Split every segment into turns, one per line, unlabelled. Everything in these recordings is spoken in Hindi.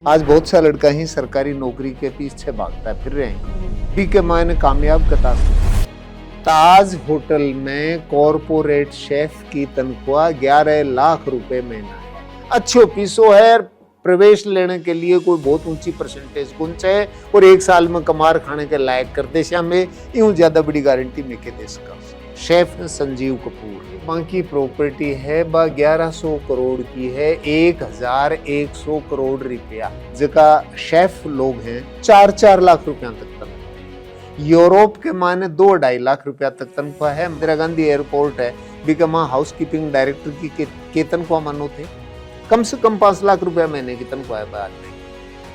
आज बहुत सा लड़का ही सरकारी नौकरी के पीछे भागता फिर रहे हैं। बी के मायने कामयाब कता ताज होटल में कॉरपोरेट शेफ की तनख्वाह 11 लाख रुपए महीना है। अच्छो पीसो है, प्रवेश लेने के लिए कोई बहुत ऊंची परसेंटेज कुंच है और एक साल में कमार खाने के लायक कर दे में यूं ज्यादा बड़ी गारंटी में के देश का शेफ संजीव कपूर। बाकी प्रॉपर्टी है 1100 करोड़ की है, 1100 करोड़ रुपया जका शेफ लोग हैं 4-4 लाख रुपया तक तनख्वाह। यूरोप के माने 2-2.5 लाख रुपया तक तनख्वाह है। इंदिरा गांधी एयरपोर्ट है बिकमा हाउस कीपिंग डायरेक्टर की के तनख्वाह मानो थे कम से कम 5 लाख रुपया महीने की तनख्वाह है। बाद में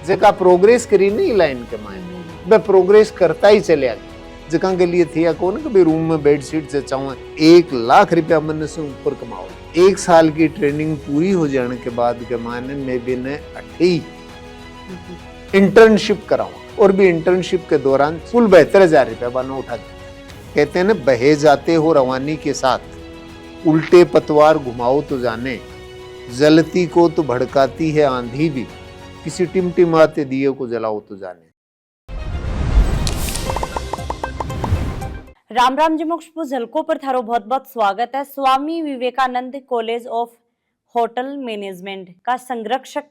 जका प्रोग्रेस करी नहीं लाइन के मायने वह प्रोग्रेस करता ही चले आगे जगह के लिए थी या कौन कभी रूम में बेडशीट से चाहूँ 1 लाख रुपया मन से ऊपर कमाओ। 1 साल की ट्रेनिंग पूरी हो जाने के बाद के माने मैं भी ने 8 इंटर्नशिप कराऊं और भी इंटर्नशिप के दौरान कुल 72,000 रुपया बना उठा कहते हैं ना बहे जाते हो रवानी के साथ उल्टे पतवार घुमाओ तो जाने जलती को तो भड़काती है आंधी भी किसी टिमटिमाते दिए को जलाओ तो जाने।
राम राम जी मोक्ष झलकों पर थारो बहुत बहुत स्वागत है। Swami Vivekananda college of hotel management का संरक्षक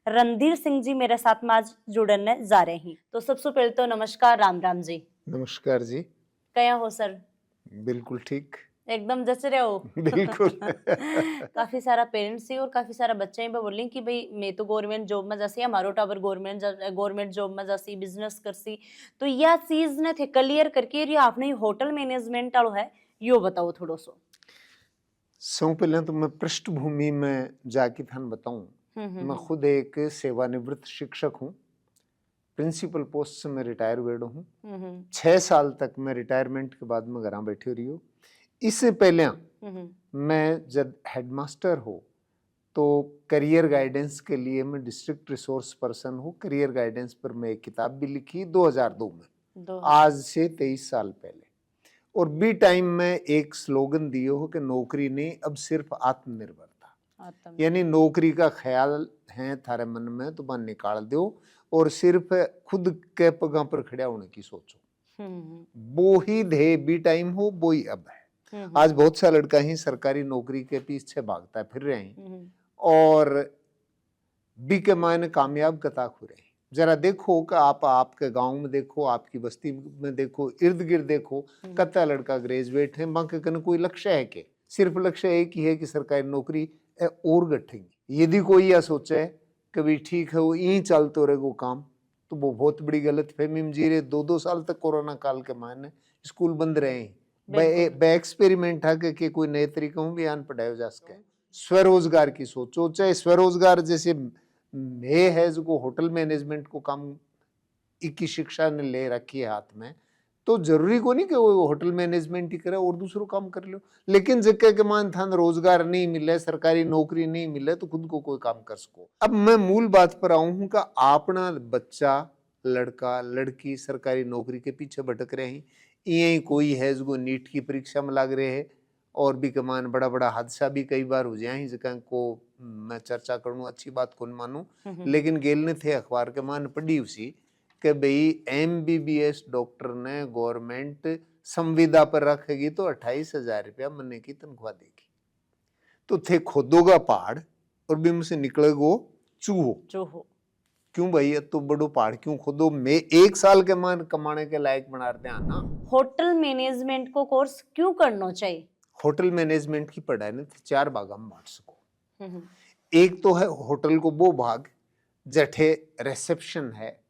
रणधीर सिंह जी मेरे साथ में आज जुड़ने जा रहे हैं। तो सबसे पहले तो नमस्कार राम राम जी।
नमस्कार जी।
क्या हो सर?
बिल्कुल ठीक,
एकदम जच रहे हो।
बिल्कुल।
काफी सारा पेरेंट्स ही और काफी सारा बच्चे ही बोल कि भाई मैं तो गवर्नमेंट जॉब में जासी हमारो टावर गवर्नमेंट जॉब में जासी बिजनेस करसी। तो यह चीज ने थे क्लियर करके ये आपने होटल मैनेजमेंट वालो है यो बताओ थोड़ो सो।
सौ पहले तो मैं पृष्ठभूमि में जाके थान बताऊं। मैं खुद एक सेवानिवृत्त शिक्षक हूँ। प्रिंसिपल पोस्ट से मैं रिटायर हुए हूँ। 6 साल तक मैं रिटायरमेंट के बाद में घर बैठे रही हूँ। इससे पहले मैं जब हेडमास्टर हो तो करियर गाइडेंस के लिए मैं डिस्ट्रिक्ट रिसोर्स पर्सन हूँ। करियर गाइडेंस पर मैं एक किताब भी लिखी 2002 में, आज से 23 साल पहले। और बी टाइम में एक स्लोगन दिए हो कि नौकरी नहीं अब सिर्फ आत्मनिर्भरता, यानी नौकरी का ख्याल है थारे मन में तो बन निकाल दो और सिर्फ खुद के पगा पर खड़ा होने की सोचो। वो ही ध्येय बी टाइम हो वो ही अब है। आज बहुत सा लड़का ही सरकारी नौकरी के पीछे भागता फिर रहे हैं और बी के मायने कामयाब कता खुरे हैं। जरा देखो कि आप आपके गांव में देखो, आपकी बस्ती में देखो, इर्द गिर्द देखो कत्ता लड़का ग्रेजुएट है बाकी कन कोई लक्ष्य है के सिर्फ लक्ष्य एक ही है कि सरकारी नौकरी और गठेंगे। यदि कोई यह सोचे कि भी ठीक है वो यही चलते रहेगा काम तो वो बहुत बड़ी गलत फहमी में जी रहे। 2-2 साल तक कोरोना काल के मायने स्कूल बंद रहे हैं। बे एक्सपेरिमेंट है कि कोई नए तरीकों भी आन पढ़ाया जा सके। स्वरोजगार की सोचो, चाहे स्वरोजगार जैसे ये है जो होटल मैनेजमेंट को काम की शिक्षा ने ले रखी है हाथ में तो जरूरी को नहीं कि वो होटल मैनेजमेंट ही करे और दूसरों काम कर लो। लेकिन जगह के मान थान रोजगार नहीं मिले, सरकारी नौकरी नहीं मिले तो खुद को कोई काम कर सको। अब मैं मूल बात पर आऊं हूं कि अपना बच्चा लड़का लड़की सरकारी नौकरी के पीछे भटक रहे हैं। ये कोई है जो नीट की परीक्षा में लग रहे हैं और भी कमान बड़ा बड़ा हादसा भी कई बार हो जाए जगह को मैं चर्चा करूँ अच्छी बात कौन मानूं। लेकिन गेल ने थे अखबार के मान पढ़ी उसी कि भाई MBBS डॉक्टर ने गवर्नमेंट संविदा पर रखेगी तो 28,000 रुपया महीने की तनख्वाह देगी। तो थे खोदोगा पहाड़ और बिम से निकलेगो चूहो। क्यों भाई तो बड़ो पहाड़ क्यों खोदो? मैं 1 साल के मान कमाने के लायक बना रहे हैं ना।
होटल मैनेजमेंट को कोर्स क्यों करना चाहिए?
होटल मैनेजमेंट की पढ़ाई ने 4 भाग में बांट सको। एक तो है होटल को वो भाग जठे रिसेप्शन है,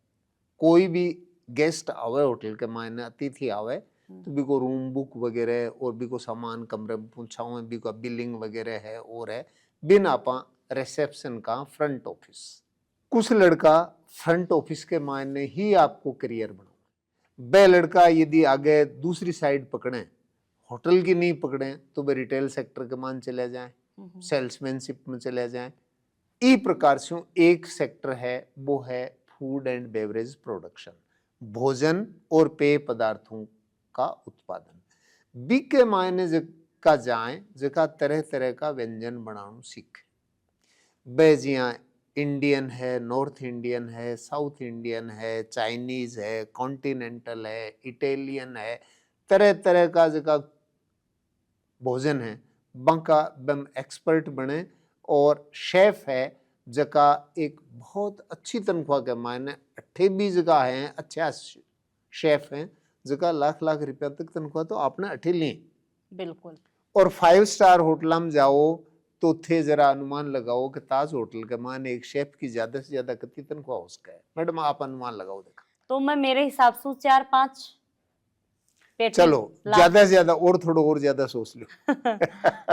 कोई भी गेस्ट आवे होटल के मायने अतिथि आवे तो भी को रूम बुक वगैरह और भी को सामान कमरे में पहुंचाओ भी को बिलिंग वगैरह है और है बिन आपा रिसेप्शन का फ्रंट ऑफिस। कुछ लड़का फ्रंट ऑफिस के मायने ही आपको करियर बनाओ। बे लड़का यदि आगे दूसरी साइड पकड़े होटल की नहीं पकड़े तो वे रिटेल सेक्टर के मान चले जाएं, सेल्समैनशिप में चले जाएं। इस प्रकार से एक सेक्टर है वो है फूड एंड बेवरेज प्रोडक्शन, भोजन और पेय पदार्थों का उत्पादन। बी के मायने जका जाए जका तरह तरह का व्यंजन बनाना सीखे। बे जिया इंडियन है, नॉर्थ इंडियन है, साउथ इंडियन है, चाइनीज है, कॉन्टिनेंटल है, इटालियन है, तरह तरह का जगह भोजन है, बंका बम एक्सपर्ट बने। और शेफ है जका एक बहुत अच्छी तनख्वाह के मायने अठे भी जगह हैं, अच्छा शेफ हैं जका लाख लाख रुपया तक तनख्वाह तो आपने अठे ली।
बिल्कुल।
और 5 स्टार होटल में जाओ तो थे जरा अनुमान लगाओ कि ताज होटल के मायने एक शेफ की ज्यादा से ज्यादा कितनी तनख्वाह हो सका है? मैडम आप अनुमान लगाओ देखा।
तो मैं मेरे हिसाब से 4-5 पेटी
चलो
लाख।
ज्यादा से ज्यादा और थोड़ा और ज्यादा सोच लो।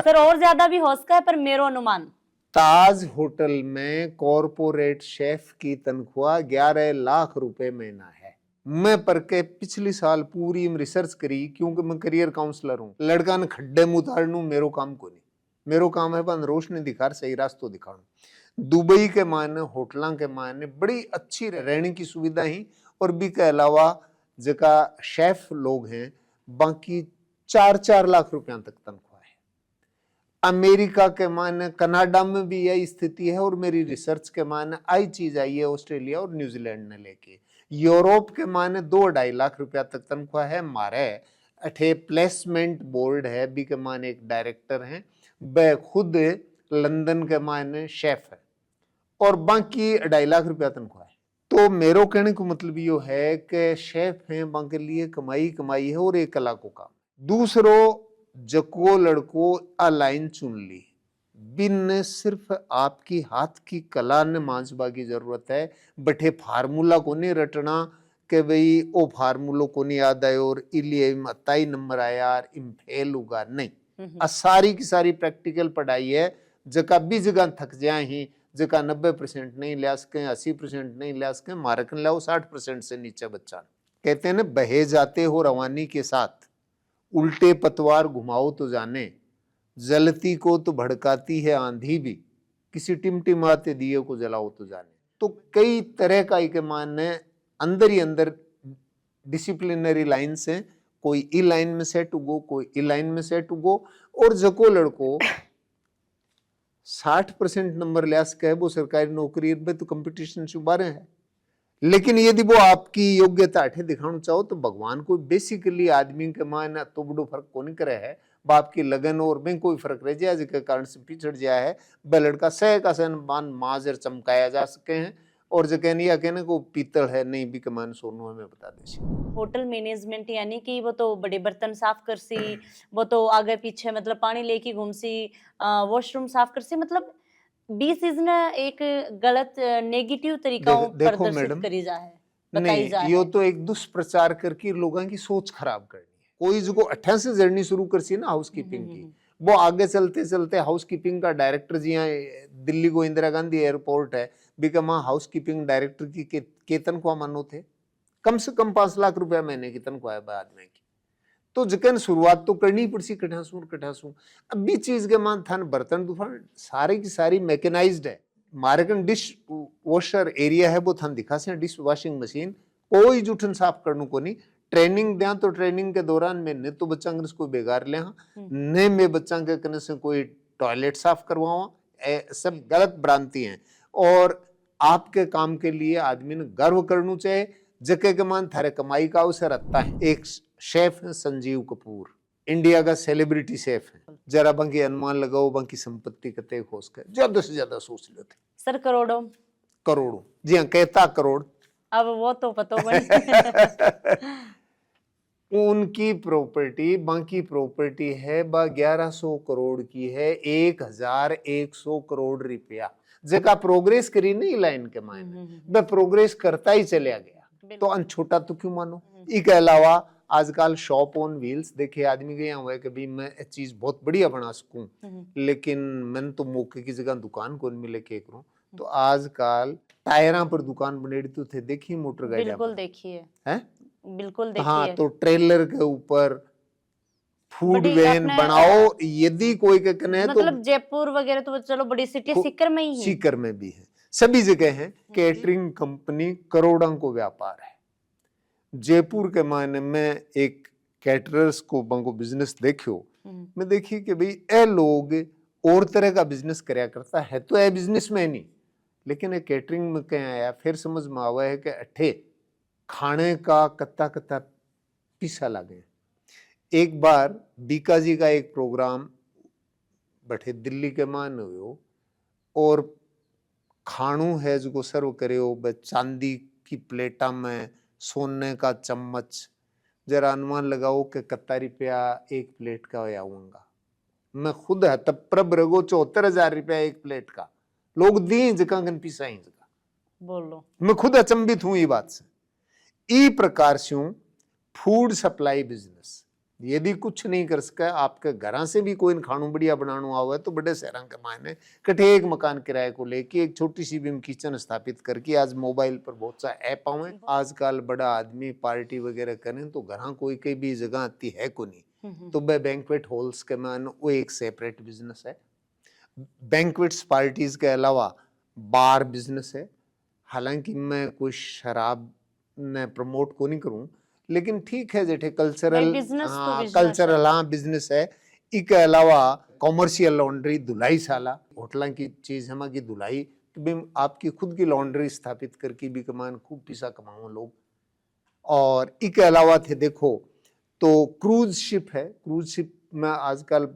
सर और ज्यादा भी हो सका है, पर मेरो अनुमान
ताज होटल में कॉरपोरेट शेफ की तनख्वाह 11 लाख रुपए महीना है। मैं पर के पिछली साल पूरी रिसर्च करी, क्योंकि मैं करियर काउंसलर हूँ। लड़का ने खड्डे में उतारनू मेरो काम को नहीं, मेरो काम है बन रोशनी दिखार सही रास्तों दिखाणु। दुबई के मायने होटलों के मायने बड़ी अच्छी रहने की सुविधा ही, और भी के अलावा जका शेफ लोग हैं बाकी 4-4 लाख रुपया तक तनख्वाह है। अमेरिका के मायने कनाडा में भी यही स्थिति है, और मेरी रिसर्च के मायने आई चीज आई है ऑस्ट्रेलिया और न्यूजीलैंड ने लेके। यूरोप के मायने 2-2.5 लाख रुपया तक तनख्वाह है। मारे अठे प्लेसमेंट बोर्ड है, बी के मायने एक डायरेक्टर हैं, वह खुद लंदन के मायने शेफ है, और बाकी 2.5 लाख रुपया तनख्वाह है। तो मेरो कहने को मतलब यो है कि शेफ हैं बाकी लिए कमाई कमाई है, और एक कला को काम। दूसरो जको लड़को आ लाइन चुन ली, बिन सिर्फ आपकी हाथ की कला ने मांझबा की जरूरत है। बठे फार्मूला को नहीं रटना कि भाई ओ फार्मूलो को नहीं याद आयो और इलिए अताई नंबर आया इम फेल होगा, नहीं। सारी की सारी प्रैक्टिकल पढ़ाई है। जका भी जगह थक जाए ही, जका 90% नहीं लिया सके, 80% नहीं लिया सके, मारक लाओ 60% से नीचे बच्चा। कहते हैं ना, बहे जाते हो रवानी के साथ, उल्टे पतवार घुमाओ तो जाने, जलती को तो भड़काती है आंधी भी, किसी टिमटिमाते दिए को जलाओ तो जाने। तो कई तरह का एक मानने अंदर ही अंदर डिसिप्लिनरी लाइन से, कोई ई लाइन में सेट उगो, कोई ई लाइन में सेट उगो। और जको लड़को 60% नंबर लिया सके वो सरकारी नौकरी में तो कंपटीशन से उबारे है। लेकिन यदि वो आपकी योग्यता अठे दिखाना चाहो तो भगवान को बेसिकली आदमी के मायने तो बड़ो फर्क को नहीं करे है। बाप की लगन और में कोई फर्क रह जाए जिसके कारण से पिछड़ जाया है, वह लड़का सह का सहन माजर चमकाया जा सके हैं। और जो कहनी या कहने को पीतल है नहीं भी कमान सोनू हमें बता दे।
होटल मैनेजमेंट यानी कि वो तो बड़े बर्तन साफ कर सी, वो तो आगे पीछे मतलब पानी लेके घूम सी, वॉशरूम साफ कर सी, मतलब 20 चीज ना एक गलत नेगेटिव तरीकाओं
देखो
प्रदर्शित
मैडम,
करी जा है, बताई
नहीं
जा
यो
है।
तो एक दुष्प्रचार करके लोगों की सोच खराब करनी है। कोई जो 18 से जर्नी शुरू कर सी ना हाउस कीपिंग की, वो आगे चलते चलते हाउस कीपिंग का डायरेक्टर जी यहाँ दिल्ली को इंदिरा गांधी एयरपोर्ट है, बिकमा हाउस कीपिंग डायरेक्टर की के तनख्वाह मानो थे कम से कम 5 लाख रुपया महीने की तनख्वाह है आदमी की। तो जकन शुरुआत तो करनी पड़सी कठासू। अब भी चीज के मान थान बर्तन दुफान सारी की सारी मैकेनाइज्ड है। मारकन डिश वॉशर एरिया है वो थान दिखा से, डिश वॉशिंग मशीन कोई जूठन साफ करने को नहीं। ट्रेनिंग दिया तो ट्रेनिंग के दौरान में ने तो बच्चा को बेगार ले, ने में बच्चा के कने से कोई टॉयलेट साफ करवाओ, सब गलत भ्रांति है। और आपके काम के लिए आदमी ने गर्व करना चाहिए, जके के मान थारे कमाई का अवसर आता है। एक शेफ है संजीव कपूर, इंडिया का सेलिब्रिटी शेफ है। जरा बंकी अनुमान लगाओ बंकी संपत्ति कते खोस कर ज्यादा से ज्यादा सोच लेते
सर करोड़ों।
करोड़ों, जी हाँ कहता करोड़।
अब वो तो पतो बन
उनकी प्रॉपर्टी बाकी प्रॉपर्टी है 1100 करोड़ की है, 1100 करोड़ रुपया जगह प्रोग्रेस करी नहीं लाइन के मायने, वह प्रोग्रेस करता ही चलिया गया। तो अन छोटा तो क्यों मानो। इसके अलावा आजकल शॉप ऑन व्हील्स देखे आदमी के यहाँ हुआ कि भाई मैं एक चीज बहुत बढ़िया बना सकूं, लेकिन मैंने तो मौके की जगह दुकान कौन मिले के करूं। तो आजकल टायरा पर दुकान बनेड़ी तो थे, देखिए मोटर गाड़ी
बिल्कुल देखिए
है,
बिल्कुल
हाँ
देखिए।
तो ट्रेलर के ऊपर फूड
बड़ी
वैन
अपने,
बनाओ। यदि कोई के कने
मतलब
तो
जयपुर वगैरह तो चलो बड़ी सिटी सीकर में ही है,
सीकर में भी है, सभी जगह है। कैटरिंग कंपनी करोड़ों को व्यापार है। जयपुर के मायने में एक कैटरर्स को बंगो बिजनेस देखियो, मैं देखी कि भाई ए लोग और तरह का बिजनेस करया करता है, तो ए बिजनेस में नहीं लेकिन एक कैटरिंग में क्या आया फिर समझ में आवा है कि अठे खाने का कत्ता कत्ता पीसा लगे। एक बार बीकाजी का एक प्रोग्राम बैठे दिल्ली के मान हुयो और खाणू है जो सर्व करे हो चांदी की प्लेटा में सोने का चम्मच, जरा अनुमान लगाओ कि कितना रुपया एक प्लेट का आऊंगा। मैं खुद है तब प्रभ रगो 74,000 रुपया एक प्लेट का लोग दी जगह पीसा ही जगह
बोलो।
मैं खुद अचंभित हूं ये बात से। ई प्रकार से फूड सप्लाई बिजनेस यदि कुछ नहीं कर सका आपके घर से भी कोई खाणू बढ़िया बनाना आवे तो बड़े शहरों के मायने कटे एक मकान किराए को लेके एक छोटी सी भी किचन स्थापित करके आज मोबाइल पर बहुत सा ऐप आवे। आजकल बड़ा आदमी पार्टी वगैरह करें तो घर कोई कई भी जगह आती है को नहीं तो वह बैंक्वेट हॉल्स के मान वो एक सेपरेट बिजनेस है। बैंक्वेट्स पार्टीज के अलावा बार बिजनेस है। हालांकि मैं कोई शराब ने प्रमोट को नहीं करूं लेकिन ठीक है जेठे कल्चरल कल्चरल हाँ बिजनेस है। इसके अलावा कॉमर्शियल लॉन्ड्री धुलाई शाला होटल की चीज हम की धुलाई भी आपकी खुद की लॉन्ड्री स्थापित करके भी कमान खूब पैसा कमाओ लोग। और इसके अलावा थे देखो तो क्रूज शिप है। क्रूज शिप में आजकल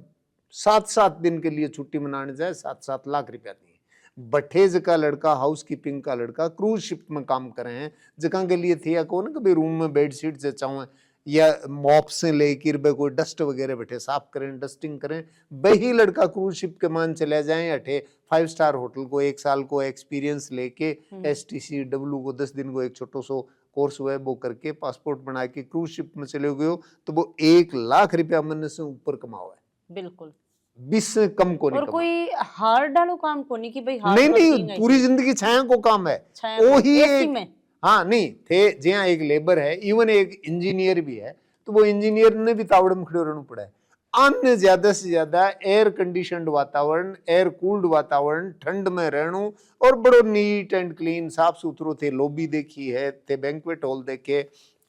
7-7 दिन के लिए छुट्टी मनाने जाए 7-7 लाख रुपया दिए। बठेज का लड़का हाउस कीपिंग का लड़का क्रूज शिप में काम कर रहे हैं जगह के लिए थे या कौन कभी रूम में बेडशीट से चाहे या मॉप से लेकर कोई डस्ट वगैरह बैठे साफ करें डस्टिंग करें वही लड़का क्रूज शिप के मान चले जाएं अठे 5 स्टार होटल को 1 साल को एक्सपीरियंस लेके STCW को 10 दिन को एक छोटो सो कोर्स हुआ है वो करके पासपोर्ट बना के क्रूज शिप में चले गए तो वो 1 लाख रुपया महीने से ऊपर कमावा है।
बिल्कुल
20 से कम को नहीं
और कोई हार्ड डालो काम को नहीं कि भाई हार्ड
नहीं पूरी जिंदगी छाया को काम है वही
में।
हाँ नहीं थे जहाँ एक लेबर है इवन एक इंजीनियर भी है तो वो इंजीनियर ने भी तावड़ में खड़े रहना पड़ा है। अन्य ज्यादा से ज्यादा एयर कंडीशनड वातावरण एयर कूल्ड वातावरण ठंड में रहना और बड़ो नीट एंड क्लीन साफ सुथरो थे। लॉबी देखी है थे बैंक्वेट हॉल देखे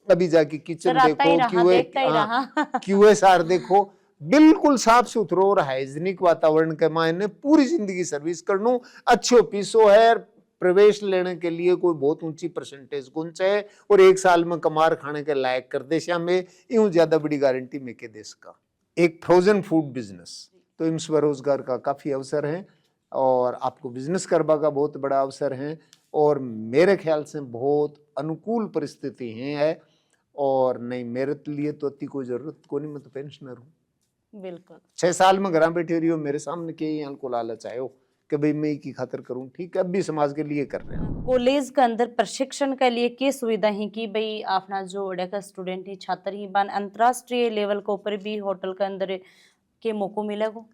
अभी जाके किचन देखो QSR देखो बिल्कुल साफ सुथरो और हाइजीनिक वातावरण के मायने पूरी जिंदगी सर्विस करनो अच्छो पीसो है। प्रवेश लेने के लिए कोई बहुत ऊंची परसेंटेज गुंज है और 1 साल में कमार खाने के लायक कर दे में यूं ज्यादा बड़ी गारंटी में के देश का एक फ्रोजन फूड बिजनेस तो इन स्वरोजगार का काफी अवसर है और आपको बिजनेस करवा का बहुत बड़ा अवसर है और मेरे ख्याल से बहुत अनुकूल परिस्थिति है और नहीं मेरे लिए तो अति कोई जरूरत को नहीं। मैं तो पेंशनर हूँ
बिल्कुल
6 साल में घर बैठे रही हो मेरे सामने के यहाँ को लालच आयो कि भाई मैं की खातर करूं ठीक है अब भी समाज के लिए कर रहे हैं।
कॉलेज के अंदर प्रशिक्षण के लिए क्या सुविधा है कि भाई अपना जो ओडे का स्टूडेंट ही छात्र ही बन अंतरराष्ट्रीय लेवल के ऊपर भी होटल के अंदर के मौको मिलेगा?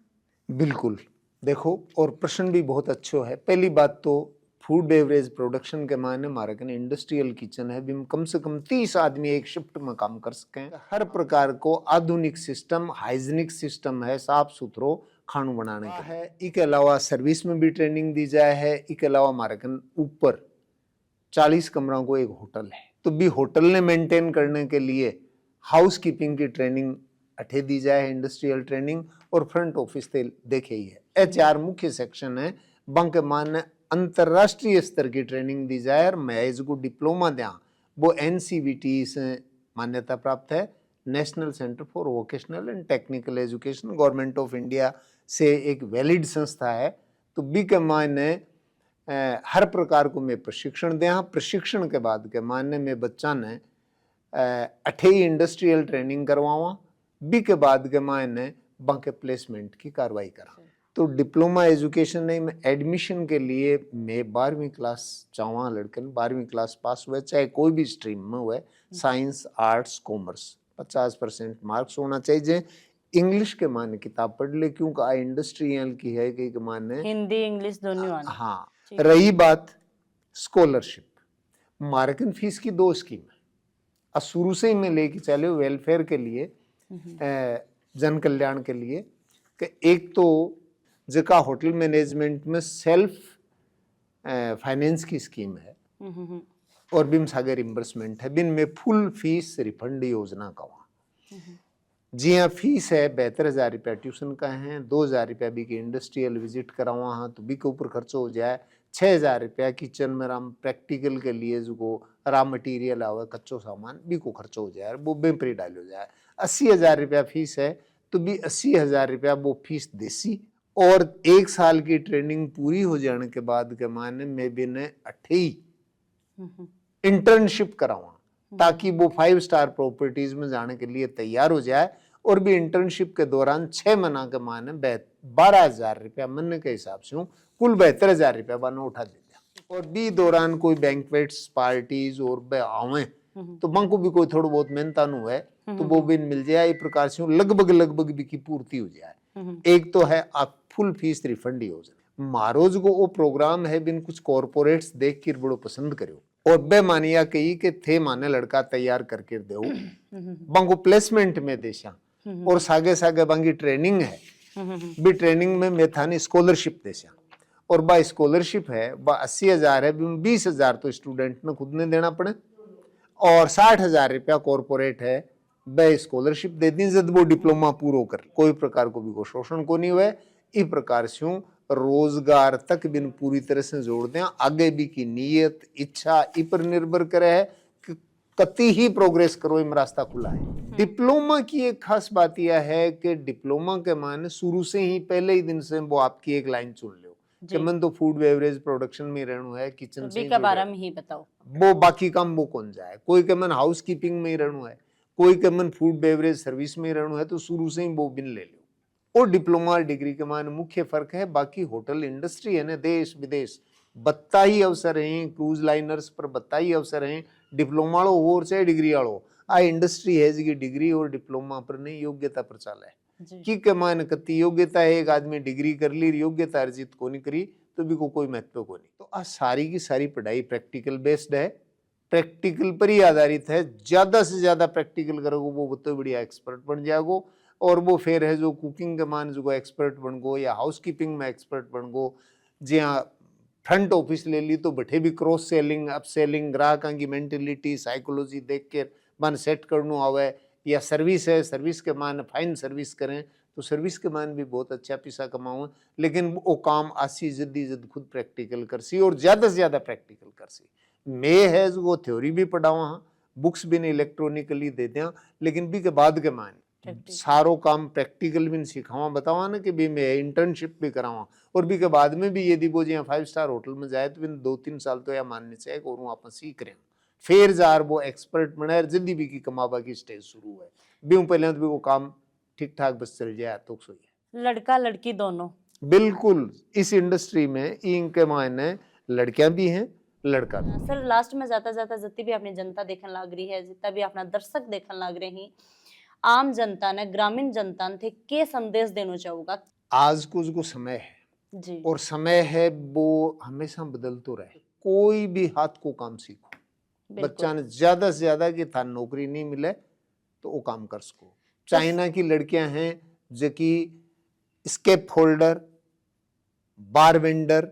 बिल्कुल देखो और प्रश्न भी बहुत अच्छो है। पहली बात तो फूड बेवरेज प्रोडक्शन के मायने हमारे कने इंडस्ट्रियल किचन है भी कम से कम 30 आदमी एक शिफ्ट में काम कर सकें। हर प्रकार को आधुनिक सिस्टम हाइजीनिक सिस्टम है साफ सुथरो खानू बनाने का है। इसके अलावा सर्विस में भी ट्रेनिंग दी जाए है। इसके अलावा हमारे कन ऊपर 40 कमरों को एक होटल है तो भी होटल ने मेंटेन करने के लिए हाउस कीपिंग की ट्रेनिंग अठे दी जाए इंडस्ट्रियल ट्रेनिंग और फ्रंट ऑफिस से देखे ही है। HR मुख्य सेक्शन है बंक मान अंतरराष्ट्रीय स्तर की ट्रेनिंग दी जाए और मैं इसको डिप्लोमा दिया वो NCVT से मान्यता प्राप्त है national centre for vocational and technical education government of India से एक वैलिड संस्था है। तो बी के मायने हर प्रकार को मैं प्रशिक्षण दिया। प्रशिक्षण के बाद के मायने में बच्चा ने 8 इंडस्ट्रियल ट्रेनिंग करवावा बी के बाद के मायने बाकी प्लेसमेंट की कार्रवाई करा। तो डिप्लोमा एजुकेशन नहीं में एडमिशन के लिए मैं 12वीं क्लास चाहवा लड़कन 12वीं क्लास पास हुए चाहे कोई भी स्ट्रीम में हुए साइंस आर्ट्स कॉमर्स 50% मार्क्स होना चाहिए। इंग्लिश के माने किताब पढ़ ले क्योंकि इंडस्ट्रियल की है कि माने
हिंदी इंग्लिश दोनों आने।
हाँ रही बात स्कॉलरशिप मार्कन फीस की 2 स्कीम है शुरू से ही मैं लेके चले वेलफेयर के लिए जन कल्याण के लिए कि एक तो जका होटल मैनेजमेंट में सेल्फ फाइनेंस की स्कीम है और बिन सागर रिम्बर्समेंट है बिन में फुल फीस रिफंड योजना का वहाँ जी हाँ फीस है 72,000 रुपया ट्यूशन का है 2,000 रुपया भी के इंडस्ट्रियल विजिट करावा हाँ तो भी के ऊपर खर्चो हो जाए ₹6,000 किचन में राम प्रैक्टिकल के लिए जो रॉ मटेरियल आवे कच्चो सामान भी को खर्चो हो जाए वो बेपरी डाल हो जाए। ₹80,000 फीस है तो भी ₹80,000 वो फीस देसी और 1 साल की ट्रेनिंग पूरी हो जाने के बाद के माने मैं भी ने 28 इंटर्नशिप करावा ताकि वो 5 स्टार प्रॉपर्टीज में जाने के लिए तैयार हो जाए और भी इंटर्नशिप के दौरान 6 महीना के माने 12,000 रुपया महीने के हिसाब से हूँ कुल 72,000 रुपया बनो उठा दे दिया और भी दौरान कोई बैंक्वेट्स पार्टीज और बे आवे तो बंको भी कोई थोड़ा बहुत मेहनतानु है तो वो भी मिल जाए। इस प्रकार से लगभग भी की पूर्ति हो जाए। एक तो है आप फुल फीस रिफंड ही हो जाए। मारोज को वो प्रोग्राम है बिन कुछ कॉर्पोरेट्स देख कर बड़ो पसंद करो और बे मानिया कही के थे माने लड़का तैयार करके दो बंगो प्लेसमेंट में देशा और सागे सागे बंगी ट्रेनिंग है भी ट्रेनिंग में मेथानी स्कॉलरशिप देशा और बा स्कॉलरशिप है बा 80,000 है 20,000 तो स्टूडेंट ने खुद ने देना पड़े और 60,000 रुपया कॉर्पोरेट है बे स्कॉलरशिप दे दी जब वो डिप्लोमा पूरा कर कोई प्रकार को भी को शोषण को नहीं हुए। इस प्रकार से रोजगार तक बिन पूरी तरह से जोड़ दें आगे भी की नीयत इच्छा इस पर निर्भर करे है कि कति ही प्रोग्रेस करो इम रास्ता खुला है। डिप्लोमा की एक खास बात यह है कि डिप्लोमा के माने शुरू से ही पहले ही दिन से वो आपकी एक लाइन चुन लो कि मन तो फूड बेवरेज प्रोडक्शन में रहना है किचन से
के बारे में ही बताओ
वो बाकी काम वो कौन जाए कोई के मन हाउस कीपिंग में ही रहना है कोई के मन फूड बेवरेज सर्विस में ही रहना है तो शुरू से ही वो बिन ले लो। और डिप्लोमा डिग्री के मान मुख्य फर्क है बाकी होटल इंडस्ट्री है ना देश विदेश बत्ता ही अवसर है क्रूज लाइनर्स पर बत्ता ही अवसर है डिप्लोमा लो और चाहे डिग्री वालो आ इंडस्ट्री है जी डिग्री और डिप्लोमा पर नहीं योग्यता पर चाला है की के मान कति योग्यता है एक आदमी डिग्री कर ली योग्यता अर्जित को नहीं करी तो भी कोई महत्व को नहीं। तो आ सारी की सारी पढ़ाई प्रैक्टिकल बेस्ड है प्रैक्टिकल पर ही आधारित है ज्यादा से ज्यादा प्रैक्टिकल करोगे वो बहुत बढ़िया एक्सपर्ट बन जाओगे और वो फिर है जो कुकिंग के मान जो एक्सपर्ट बन गो या हाउस कीपिंग में एक्सपर्ट बन गो जहाँ फ्रंट ऑफिस ले ली तो बैठे भी क्रॉस सेलिंग अप सेलिंग ग्राहक की मेंटेलिटी साइकोलॉजी देख के मन सेट करना आवे या सर्विस है सर्विस के मान फाइन सर्विस करें तो सर्विस के मान भी बहुत अच्छा पैसा कमाऊँ लेकिन वो काम आसी जल्दी जल्द खुद प्रैक्टिकल कर सी और ज़्यादा से ज़्यादा प्रैक्टिकल कर सी। मैं है जो वो थ्योरी भी पढ़ावा हाँ बुक्स भी नहीं इलेक्ट्रॉनिकली दे दें लेकिन भी के बाद के मान सारो काम प्रैक्टिकल भी सिखावा बतावा ना कि भी मैं इंटर्नशिप भी करावा और भी के बाद में भी यदि वो जो 5 स्टार होटल में जाए तो भी 2-3 साल तो या मानने चाहिए और आप सीख रहे हैं फिर जार वो एक्सपर्ट बने जल्दी भी की कमाबा की स्टेज शुरू है भी पहले तो भी वो काम ठीक ठाक बस चल जाए तो सही है।
लड़का लड़की दोनों बिल्कुल
इस इंडस्ट्री में इनके मायने लड़कियां भी हैं लड़का भी।
सर लास्ट में जाता जाता जितनी भी अपनी जनता देखने लग रही है जितना भी अपना दर्शक देखने लग रहे हैं आम जनता ने ग्रामीण जनता ने के संदेश देना चाहूंगा।
आज को समय है जी और समय है वो हमेशा बदल तो रहे कोई भी हाथ को काम सीखो बच्चा ने ज्यादा से ज्यादा कि था नौकरी नहीं मिले तो वो काम कर सको। चाइना की लड़कियां हैं जो कि स्केप होल्डर बार वेंडर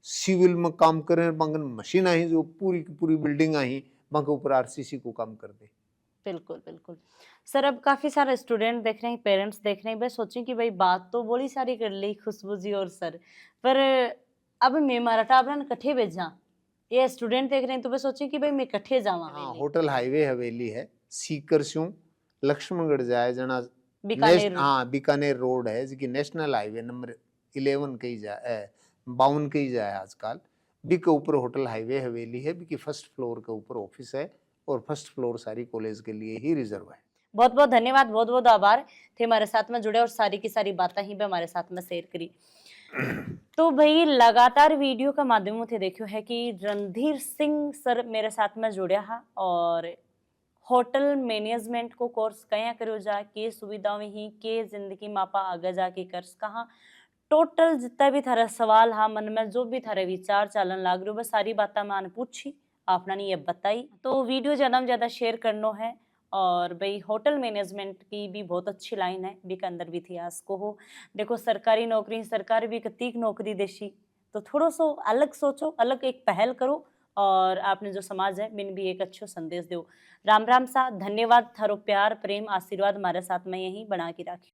सिविल में काम करें बंगन मशीन आई जो पूरी की पूरी बिल्डिंग आई बंग ऊपर आरसीसी को काम कर दे।
बिल्कुल बिल्कुल सर अब काफी सारे स्टूडेंट देख रहे हैं पेरेंट्स देख रहे हैं भाई सोचें कि भाई बात तो बड़ी सारी कर ली खुशबू जी और सर पर अब मैं मारा टाबरा कट्ठे भेजा ये स्टूडेंट देख रहे हैं तो वे सोचें कि भाई मैं कट्ठे जावा।
हाँ होटल हाईवे हवेली है सीकर से लक्ष्मणगढ़ जाए जना बीकानेर रोड है जी नेशनल हाईवे नंबर 11 कही जाए 52 कही जाए आजकल बी के ऊपर होटल हाईवे हवेली है बी की फर्स्ट फ्लोर के ऊपर ऑफिस है और फर्स्ट फ्लोर सारी कॉलेज के लिए ही रिजर्व है।
बहुत बहुत धन्यवाद बहुत बहुत आभार थे हमारे साथ में जुड़े और सारी की सारी बातें ही भी हमारे साथ में शेयर करी। तो भाई लगातार वीडियो का माध्यमों से देखियो है कि रणधीर सिंह सर मेरे साथ में जुड़े हा और होटल मैनेजमेंट को कोर्स कया करो जा के सुविधाएं ही के जिंदगी मापा आगे जाके कर कहा टोटल जितना भी थारा सवाल हा मन में जो भी थारे विचार चालन लाग रहे हो बस सारी बातें मैंने पूछी आपने ने ये बताई तो वीडियो ज़्यादा से ज़्यादा शेयर करना है और भाई होटल मैनेजमेंट की भी बहुत अच्छी लाइन है भी के अंदर भी इतिहास को हो देखो सरकारी नौकरी सरकार भी कतीक नौकरी देशी तो थोड़ा सो अलग सोचो अलग एक पहल करो और आपने जो समाज है मैंने भी एक अच्छा संदेश दो। राम राम सा धन्यवाद थारो प्यार प्रेम आशीर्वाद हमारे साथ में यही बना के रखे।